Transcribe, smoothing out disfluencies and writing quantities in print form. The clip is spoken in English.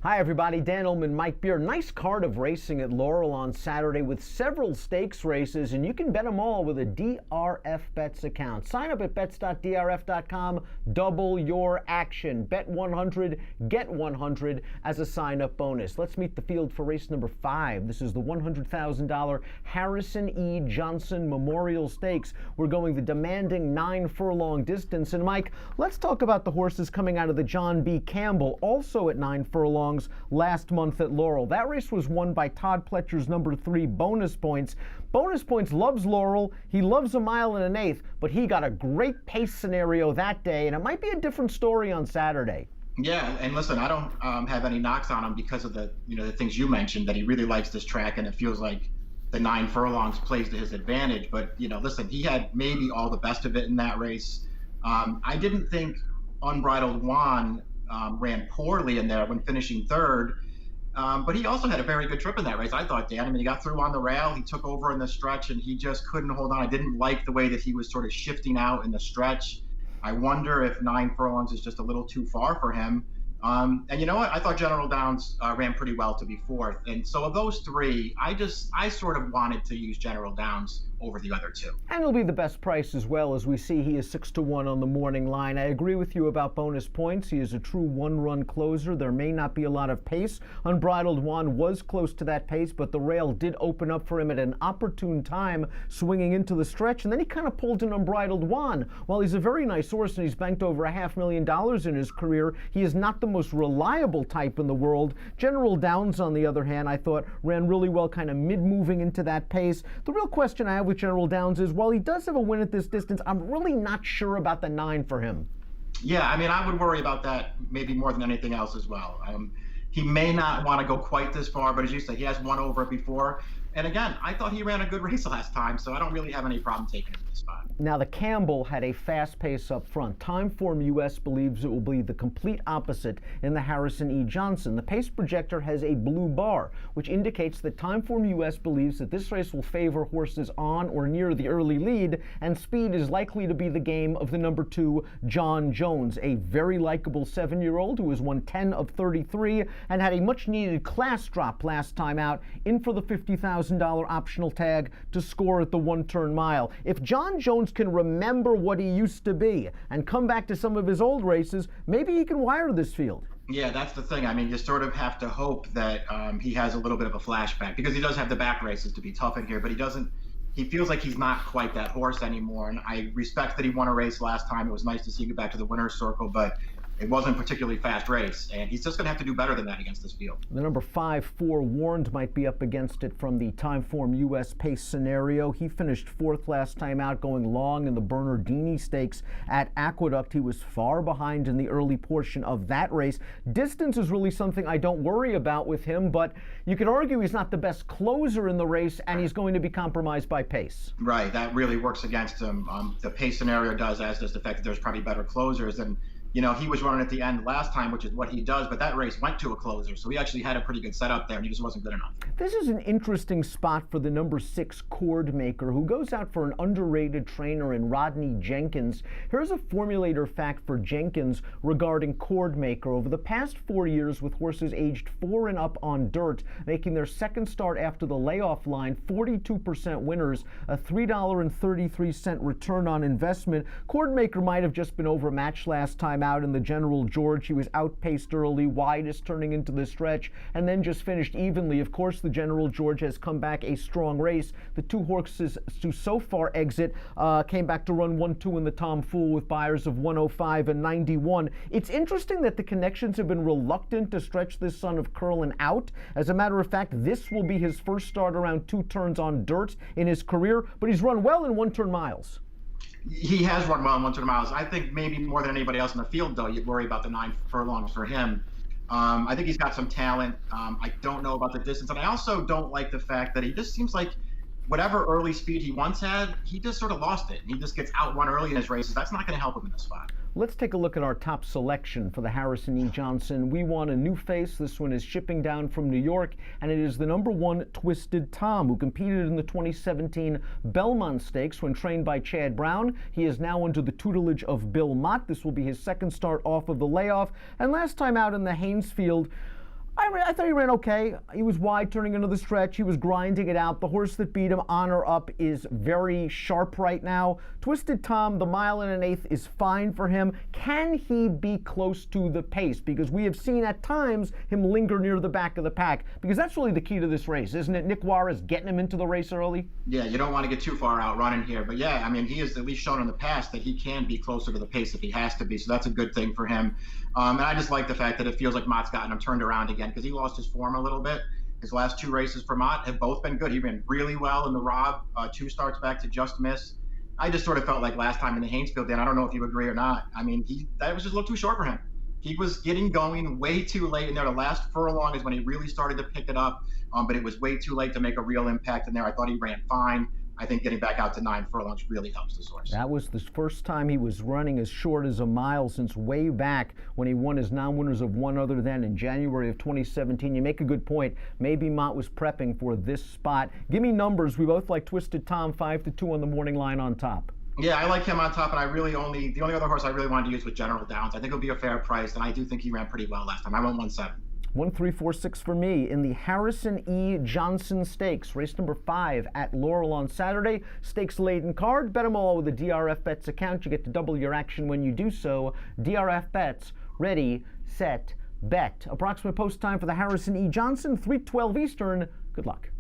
Hi everybody, Dan Illman, Mike Beer. Nice card of racing at Laurel on Saturday with several stakes races, and you can bet them all with a DRF Bets account. Sign up at bets.drf.com, double your action. Bet 100, get 100 as a sign-up bonus. Let's meet the field for race number 5. This is the $100,000 Harrison E. Johnson Memorial Stakes. We're going the demanding 9-furlong distance, and Mike, let's talk about the horses coming out of the John B. Campbell, also at 9 furlongs. Last month at Laurel. That race was won by Todd Pletcher's number 3, Bonus Points. Bonus Points loves Laurel. He loves a mile and an eighth, but he got a great pace scenario that day, and it might be a different story on Saturday. Yeah, and listen, I don't have any knocks on him because of the things you mentioned, that he really likes this track, and it feels like the 9 furlongs plays to his advantage. But listen, he had maybe all the best of it in that race. I didn't think Unbridled Juan ran poorly in there when finishing third, but he also had a very good trip in that race, I thought, Dan. I mean, he got through on the rail, he took over in the stretch, and he just couldn't hold on. I didn't like the way that he was sort of shifting out in the stretch. I wonder if 9 furlongs is just a little too far for him. And you know what? I thought General Downs ran pretty well to be fourth. And so of those three, I sort of wanted to use General Downs over the other two. And it'll be the best price as well. As we see, he is 6-1 on the morning line. I agree with you about Bonus Points. He is a true one-run closer. There may not be a lot of pace. Unbridled Juan was close to that pace, but the rail did open up for him at an opportune time, swinging into the stretch, and then he kind of pulled an Unbridled Juan. While he's a very nice horse and he's banked over $500,000 in his career, he is not the most reliable type in the world. General Downs, on the other hand, I thought ran really well, kind of mid-moving into that pace. The real question I have with General Downs is, while he does have a win at this distance, I'm really not sure about the 9 for him. Yeah, I mean, I would worry about that maybe more than anything else as well. He may not want to go quite this far, but as you say, he has won over it before. And again, I thought he ran a good race last time, so I don't really have any problem taking him in this spot. Now, the Campbell had a fast pace up front. Timeform US believes it will be the complete opposite in the Harrison E. Johnson. The pace projector has a blue bar, which indicates that Timeform US believes that this race will favor horses on or near the early lead, and speed is likely to be the game of the number 2, John Jones, a very likable 7-year-old who has won 10 of 33 and had a much-needed class drop last time out, in for the $50,000 optional tag to score at the 1-turn mile. If John Jones can remember what he used to be and come back to some of his old races, maybe he can wire this field. Yeah, that's the thing. I mean, you sort of have to hope that he has a little bit of a flashback, because he does have the back races to be tough in here, but he feels like he's not quite that horse anymore. And I respect that he won a race last time. It was nice to see him get back to the winner's circle, but it wasn't a particularly fast race, and he's just going to have to do better than that against this field. The number 5, 4, Warned might be up against it from the Timeform US pace scenario. He finished 4th last time out, going long in the Bernardini Stakes at Aqueduct. He was far behind in the early portion of that race. Distance is really something I don't worry about with him, but you could argue he's not the best closer in the race, and he's going to be compromised by pace. Right, that really works against him. The pace scenario does, as does the fact that there's probably better closers. And he was running at the end last time, which is what he does, but that race went to a closer, so he actually had a pretty good setup there, and he just wasn't good enough. This is an interesting spot for the number 6, Cord Maker, who goes out for an underrated trainer in Rodney Jenkins. Here's a formulator fact for Jenkins regarding Cord Maker. Over the past 4 years, with horses aged 4 and up on dirt, making their second start after the layoff line, 42% winners, a $3.33 return on investment. Cord Maker might have just been overmatched last time out in the General George. He was outpaced early, widest turning into the stretch, and then just finished evenly. Of course, the General George has come back a strong race. The 2 horses to so far exit came back to run 1-2 in the Tom Fool with buyers of 105 and 91. It's interesting that the connections have been reluctant to stretch this son of Curlin out. As a matter of fact, this will be his first start around 2 turns on dirt in his career, but he's run well in 1-turn miles. He has run well in 1-turn miles. I think maybe more than anybody else in the field, though, you'd worry about the 9 furlongs for him. I think he's got some talent. I don't know about the distance. And I also don't like the fact that he just seems like whatever early speed he once had, he just sort of lost it. He just gets outrun early in his races. That's not going to help him in this spot. Let's take a look at our top selection for the Harrison E. Johnson. We want a new face. This one is shipping down from New York, and it is the number 1, Twisted Tom, who competed in the 2017 Belmont Stakes when trained by Chad Brown. He is now under the tutelage of Bill Mott. This will be his second start off of the layoff, and last time out in the Haynesfield, I thought he ran okay. He was wide turning into the stretch. He was grinding it out. The horse that beat him, Honor Up, is very sharp right now. Twisted Tom, the 1 1/8 is fine for him. Can he be close to the pace? Because we have seen at times him linger near the back of the pack. Because that's really the key to this race, isn't it? Nick Juarez getting him into the race early? Yeah, you don't want to get too far out running here. But yeah, I mean, he has at least shown in the past that he can be closer to the pace if he has to be. So that's a good thing for him. And I just like the fact that it feels like Mott's gotten him turned around again, because he lost his form a little bit. His last 2 races for Mott have both been good. He ran really well in the Rob, 2 starts back to just miss. I just sort of felt like last time in the Haynesfield, Dan, I don't know if you agree or not. I mean, that was just a little too short for him. He was getting going way too late in there. The last furlong is when he really started to pick it up, but it was way too late to make a real impact in there. I thought he ran fine. I think getting back out to 9 furlongs really helps this horse. That was the first time he was running as short as a mile since way back when he won his non-winners of one other than in January of 2017. You make a good point. Maybe Mott was prepping for this spot. Give me numbers. We both like Twisted Tom, 5-2 on the morning line on top. Yeah, I like him on top, and the only other horse I really wanted to use was General Downs. I think it'll be a fair price, and I do think he ran pretty well last time. I went 1-7. 1-3-4-6 for me in the Harrison E. Johnson Stakes, race number 5 at Laurel on Saturday. Stakes laden card. Bet them all with a DRF Bets account. You get to double your action when you do so. DRF Bets, ready, set, bet. Approximate post time for the Harrison E. Johnson, 3:12 Eastern. Good luck.